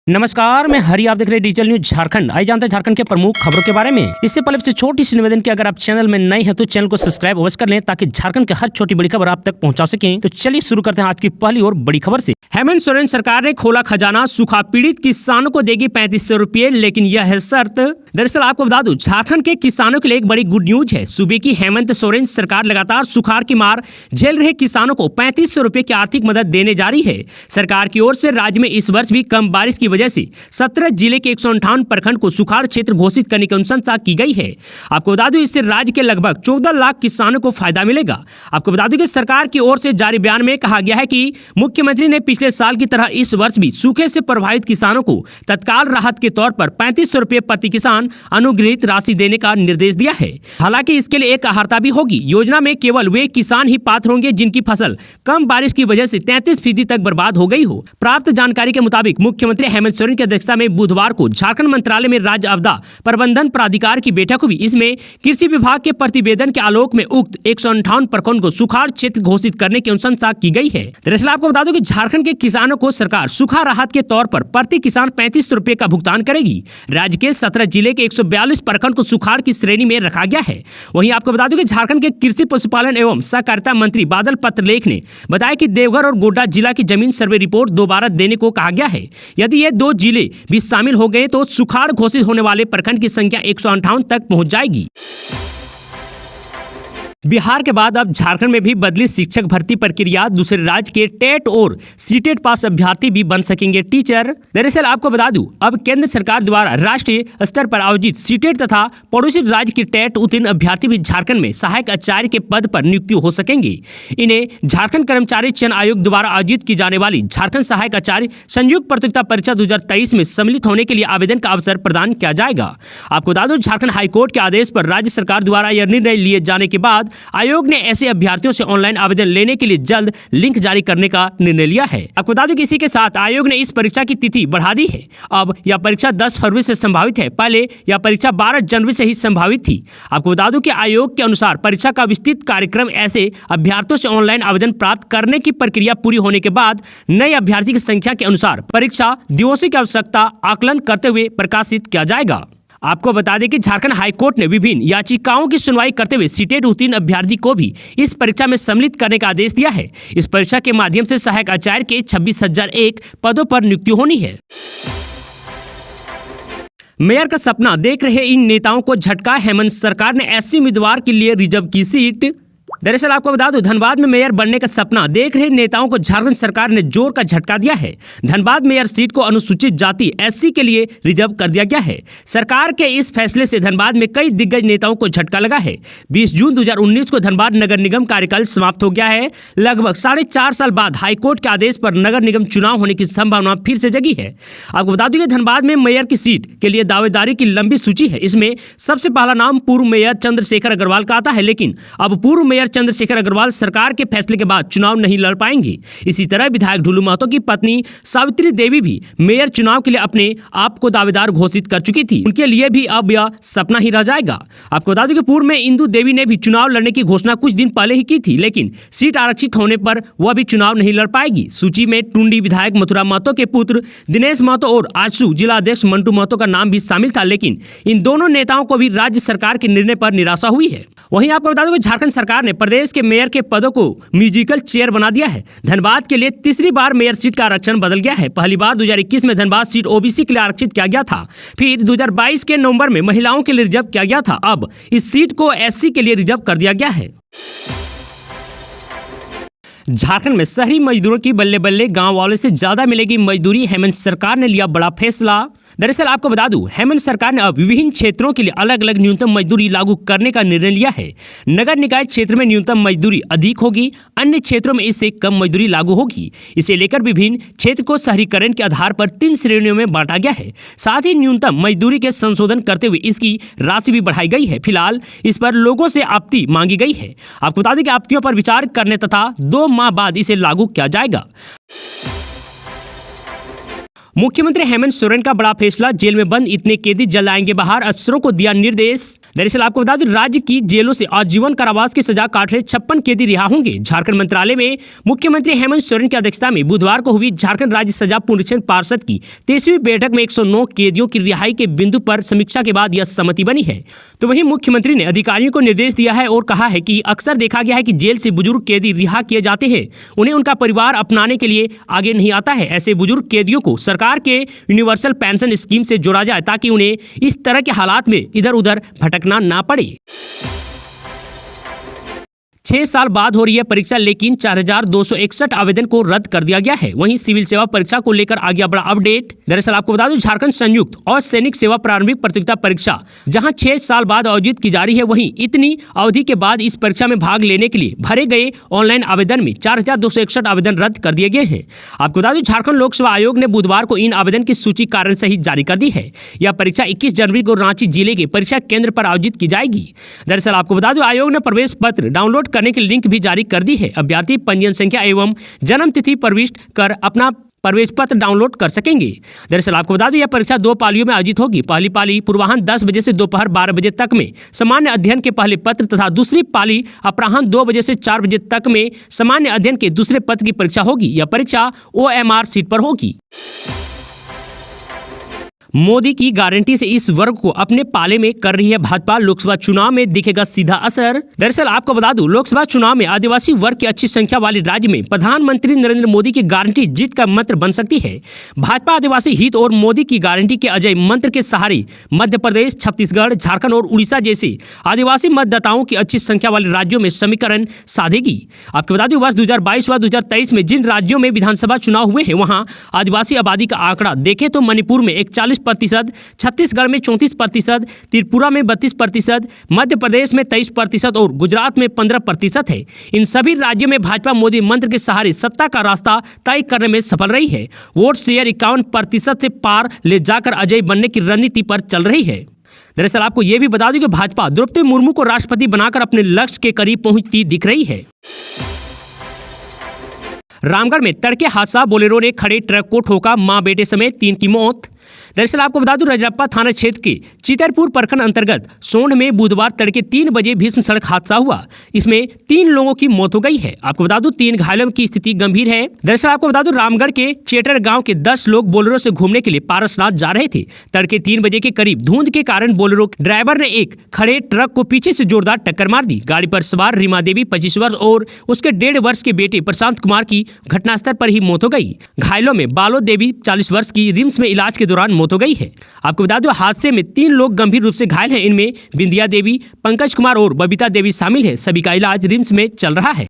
नमस्कार, मैं हरी, आप देख रहे हैं डिजिटल न्यूज झारखंड। आइए जानते हैं झारखंड के प्रमुख खबरों के बारे में। इससे पहले से छोटी सी निवेदन की अगर आप चैनल में नए हैं तो चैनल को सब्सक्राइब अवश्य कर लें ताकि झारखंड के हर छोटी बड़ी खबर आप तक पहुंचा सकें। तो चलिए शुरू करते हैं आज की पहली और बड़ी खबर से। हेमंत सोरेन सरकार ने खोला खजाना, सूखा पीड़ित किसानों को देगी 3500 रुपये, लेकिन यह है शर्त। दरअसल आपको बता दूं, झारखंड के किसानों के लिए एक बड़ी गुड न्यूज है। सूबे की हेमंत सोरेन सरकार लगातार सुखाड़ की मार झेल रहे किसानों को 3500 रुपये की आर्थिक मदद देने जा रही है। सरकार की ओर से राज्य में इस वर्ष भी कम बारिश की वजह से 17 जिले के 158 प्रखंड को सुखाड़ क्षेत्र घोषित करने की अनुशंसा की गई है। आपको बता दूं, इससे राज्य के लगभग 14 लाख किसानों को फायदा मिलेगा। आपको बता दूं कि सरकार की ओर से जारी बयान में कहा गया है कि मुख्यमंत्री ने पिछले साल की तरह इस वर्ष भी सूखे से प्रभावित किसानों को तत्काल राहत के तौर पर 3500 रुपये प्रति किसान अनुग्रहित राशि देने का निर्देश दिया है। हालांकि इसके लिए एक अर्हता भी होगी। योजना में केवल वे किसान ही पात्र होंगे जिनकी फसल कम बारिश की वजह से 33% तक बर्बाद हो गई हो। प्राप्त जानकारी के मुताबिक मुख्यमंत्री हेमंत सोरेन की अध्यक्षता में बुधवार को झारखंड मंत्रालय में राज्य आपदा प्रबंधन प्राधिकार की बैठक हुई। इसमें कृषि विभाग के प्रतिवेदन के आलोक में उक्त 158 प्रखंड को सुखाड़ क्षेत्र घोषित करने की अनुशंसा की गई है। दरअसल आपको बता दूं कि झारखंड के किसानों को सरकार सूखा राहत के तौर पर प्रति किसान 3500 रुपये का भुगतान करेगी। राज्य के 17 जिले के 142 प्रखंड को सुखाड़ की श्रेणी में रखा गया है। वहीं आपको बता दूं कि झारखंड के कृषि पशुपालन एवं सहकारिता मंत्री बादल पत्रलेख ने बताया कि देवघर और गोड्डा जिला की जमीन सर्वे रिपोर्ट दोबारा देने को कहा गया है। यदि ये दो जिले भी शामिल हो गए तो सुखाड़ घोषित होने वाले प्रखंड की संख्या 158 तक पहुंच जाएगी। बिहार के बाद अब झारखंड में भी बदली शिक्षक भर्ती प्रक्रिया। दूसरे राज्य के टेट और सीटेट पास अभ्यर्थी भी बन सकेंगे टीचर। दरअसल आपको बता दूं, अब केंद्र सरकार द्वारा राष्ट्रीय स्तर पर आयोजित सीटेट तथा पड़ोसी राज्य के टेट उत्तीर्ण अभ्यर्थी भी झारखंड में सहायक आचार्य के पद पर नियुक्ति हो सकेंगे। इन्हें झारखंड कर्मचारी चयन आयोग द्वारा आयोजित की जाने वाली झारखंड सहायक आचार्य संयुक्त प्रतियोगिता परीक्षा 2023 में सम्मिलित होने के लिए आवेदन का अवसर प्रदान किया जाएगा। आपको बता दूं, झारखंड हाईकोर्ट के आदेश पर राज्य सरकार द्वारा यह निर्णय लिए जाने के बाद आयोग ने ऐसे अभ्यर्थियों से ऑनलाइन आवेदन लेने के लिए जल्द लिंक जारी करने का निर्णय लिया है। आपको बता दूं कि इसी के साथ आयोग ने इस परीक्षा की तिथि बढ़ा दी है। अब यह परीक्षा 10 फरवरी से संभावित है। पहले यह परीक्षा 12 जनवरी से ही संभावित थी। आपको बता दूं कि आयोग के अनुसार परीक्षा का विस्तृत कार्यक्रम ऐसे अभ्यर्थियों से ऑनलाइन आवेदन प्राप्त करने की प्रक्रिया पूरी होने के बाद नए अभ्यर्थी की संख्या के अनुसार परीक्षा दिवसों की आवश्यकता आकलन करते हुए प्रकाशित किया जाएगा। आपको बता दें कि झारखंड हाईकोर्ट ने विभिन्न याचिकाओं की सुनवाई करते हुए सीटेट उत्तीर्ण अभ्यर्थी को भी इस परीक्षा में सम्मिलित करने का आदेश दिया है। इस परीक्षा के माध्यम से सहायक आचार्य के 26,001 पदों पर नियुक्ति होनी है। मेयर का सपना देख रहे इन नेताओं को झटका, हेमंत सरकार ने एससी उम्मीदवार के लिए रिजर्व की सीट। दरअसल आपको बता दूं, धनबाद में मेयर बनने का सपना देख रहे नेताओं को झारखंड सरकार ने जोर का झटका दिया है। धनबाद मेयर सीट को अनुसूचित जाति एससी के लिए रिजर्व कर दिया गया है। सरकार के इस फैसले से धनबाद में कई दिग्गज नेताओं को झटका लगा है। 20 जून 2019 को धनबाद नगर निगम कार्यकाल समाप्त हो गया है। लगभग 4.5 साल बाद हाईकोर्ट के आदेश पर नगर निगम चुनाव होने की संभावना फिर से जगी है। आपको बता दूं कि धनबाद में मेयर की सीट के लिए दावेदारी की लंबी सूची है। इसमें सबसे पहला नाम पूर्व मेयर चंद्रशेखर अग्रवाल का आता है, लेकिन अब पूर्व मेयर चंद्रशेखर अग्रवाल सरकार के फैसले के बाद चुनाव नहीं लड़ पाएंगे। इसी तरह विधायक ढुलू महतो की पत्नी सावित्री देवी भी मेयर चुनाव के लिए अपने आप को दावेदार घोषित कर चुकी थी। उनके लिए भी अब यह सपना ही रह जाएगा। आपको बता दूं कि पूर्व में इंदु देवी ने भी चुनाव लड़ने की घोषणा कुछ दिन पहले ही की थी, लेकिन सीट आरक्षित होने पर वह भी चुनाव नहीं लड़ पाएगी। सूची में टुंडी विधायक मथुरा महतो के पुत्र दिनेश महतो और आजसू जिला अध्यक्ष मंटू महतो का नाम भी शामिल था, लेकिन इन दोनों नेताओं को भी राज्य सरकार के निर्णय पर निराशा हुई है। वहीं आपको बता दूं कि झारखंड सरकार ने प्रदेश के मेयर के पदों को म्यूजिकल चेयर बना दिया है। धनबाद के लिए तीसरी बार मेयर सीट का आरक्षण बदल गया है। पहली बार 2021 में धनबाद सीट ओबीसी के लिए आरक्षित किया गया था। फिर 2022 के नवंबर में महिलाओं के लिए रिजर्व किया गया था। अब इस सीट को एससी के लिए रिजर्व कर दिया गया है। झारखंड में शहरी मजदूरों की बल्ले बल्ले, गांव वालों से ज्यादा मिलेगी मजदूरी। हेमंत सरकार ने लिया बड़ा फैसला। दरअसल आपको बता दूं, हेमंत सरकार ने अब विभिन्न क्षेत्रों के लिए अलग अलग न्यूनतम मजदूरी लागू करने का निर्णय लिया है। नगर निकाय क्षेत्र में न्यूनतम मजदूरी अधिक होगी, अन्य क्षेत्रों में इससे कम मजदूरी लागू होगी। इसे लेकर विभिन्न क्षेत्र को शहरीकरण के आधार पर 3 श्रेणियों में बांटा गया है। साथ ही न्यूनतम मजदूरी के संशोधन करते हुए इसकी राशि भी बढ़ाई गई है। फिलहाल इस पर लोगों से आपत्ति मांगी गई है। आपको बता दें कि आपत्तियों पर विचार करने तथा 2 माह बाद इसे लागू किया जाएगा। मुख्यमंत्री हेमंत सोरेन का बड़ा फैसला, जेल में बंद इतने कैदी जल्द आएंगे बाहर, अफसरों को दिया निर्देश। दरअसल आपको बता दें, राज्य की जेलों से आजीवन कारावास की सजा काट रहे 56 कैदी रिहा होंगे। झारखंड मंत्रालय में मुख्यमंत्री हेमंत सोरेन की अध्यक्षता में बुधवार को हुई झारखंड राज्य सजा पुनरीक्षण पार्षद की 23वीं बैठक में 109 कैदियों की रिहाई के बिंदु पर समीक्षा के बाद यह सहमति बनी है। तो वहीं मुख्यमंत्री ने अधिकारियों को निर्देश दिया है और कहा है कि अक्सर देखा गया है कि जेल से बुजुर्ग कैदी रिहा किए जाते हैं, उन्हें उनका परिवार अपनाने के लिए आगे नहीं आता है। ऐसे बुजुर्ग कैदियों को सरकार के यूनिवर्सल पेंशन स्कीम से जोड़ा जाए ताकि उन्हें इस तरह के हालात में इधर उधर भटकना ना पड़े। 6 साल बाद हो रही है परीक्षा, लेकिन 4261 आवेदन को रद्द कर दिया गया है। वहीं सिविल सेवा परीक्षा को लेकर आ गया बड़ा अपडेट। दरअसल आपको बता दूं, झारखंड संयुक्त और सैनिक सेवा प्रारंभिक प्रतियोगिता परीक्षा जहां 6 साल बाद आयोजित की जा रही है, वहीं इतनी अवधि के बाद इस परीक्षा में भाग लेने के लिए भरे गए ऑनलाइन आवेदन में 4261 आवेदन रद्द कर दिए गए हैं। आपको बता दूं, झारखंड लोक सेवा आयोग ने बुधवार को इन आवेदन की सूची कारण सहित जारी कर दी है। यह परीक्षा 21 जनवरी को रांची जिले के परीक्षा केंद्र पर आयोजित की जाएगी। दरअसल आपको बता दूं, आयोग ने प्रवेश पत्र डाउनलोड करने की लिंक भी जारी कर दी है। अभ्यर्थी पंजीयन संख्या एवं जन्म तिथि प्रविष्ट कर अपना प्रवेश पत्र डाउनलोड कर सकेंगे। दरअसल आपको बता दें, यह परीक्षा 2 पालियों में आयोजित होगी। पहली पाली पूर्वाह्न 10 बजे से दोपहर 12 बजे तक में सामान्य अध्ययन के पहले पत्र तथा दूसरी पाली अपराह्न 2 बजे से 4 बजे तक में सामान्य अध्ययन के दूसरे पत्र की परीक्षा होगी। यह परीक्षा OMR सीट पर होगी। मोदी की गारंटी से इस वर्ग को अपने पाले में कर रही है भाजपा, लोकसभा चुनाव में दिखेगा सीधा असर। दरअसल आपको बता दूं, लोकसभा चुनाव में आदिवासी वर्ग की अच्छी संख्या वाले राज्य में प्रधानमंत्री नरेंद्र मोदी की गारंटी जीत का मंत्र बन सकती है। भाजपा आदिवासी हित और मोदी की गारंटी के अजय मंत्र के सहारे मध्य प्रदेश, छत्तीसगढ़, झारखंड और उड़ीसा जैसे आदिवासी मतदाताओं की अच्छी संख्या वाले राज्यों में समीकरण साधेगी। आपको बता दें, वर्ष 2022 व 2023 में जिन राज्यों में विधानसभा चुनाव हुए हैं, वहां आदिवासी आबादी का आंकड़ा देखें तो मणिपुर में 41%, छत्तीसगढ़ में 34%, त्रिपुरा में 32%, मध्य प्रदेश में 23% और गुजरात में 15% है। इन सभी राज्यों में भाजपा मोदी मंत्र के सहारे सत्ता का रास्ता तय करने में सफल रही है। वोट शेयर 51% से पार ले जाकर अजय बनने की रणनीति पर चल रही है। दरअसल आपको यह भी बता दूं कि भाजपा द्रौपदी मुर्मू को राष्ट्रपति बनाकर अपने लक्ष्य के करीब पहुंचती दिख रही है। रामगढ़ में तड़के हादसा, बोलेरो ने खड़े ट्रक को ठोका, मां बेटे समेत 3 की मौत। दरअसल आपको बता दूं, रजरप्पा थाना क्षेत्र के चितरपुर प्रखंड अंतर्गत सोंड में बुधवार तड़के 3 बजे भीषण सड़क हादसा हुआ। इसमें 3 लोगों की मौत हो गई है। आपको बता दूं, 3 घायलों की स्थिति गंभीर है। दरअसल आपको बता दूं, रामगढ़ के चेटर गांव के 10 लोग बोलेरो से घूमने के लिए पारसनाथ जा रहे थे। तड़के 3 बजे के करीब धुंध के कारण बोलेरो ड्राइवर ने एक खड़े ट्रक को पीछे से जोरदार टक्कर मार दी। गाड़ी पर सवार रीमा देवी 25 वर्ष और उसके 1.5 वर्ष के बेटे प्रशांत कुमार की घटनास्थल पर ही मौत हो गई। घायलों में बालो देवी 40 वर्ष की रिम्स में इलाज के दौरान मौत हो गई है। आपको बता दो, हादसे में 3 लोग गंभीर रूप से घायल हैं। इनमें बिंदिया देवी, पंकज कुमार और बबीता देवी शामिल है। सभी का इलाज रिम्स में चल रहा है।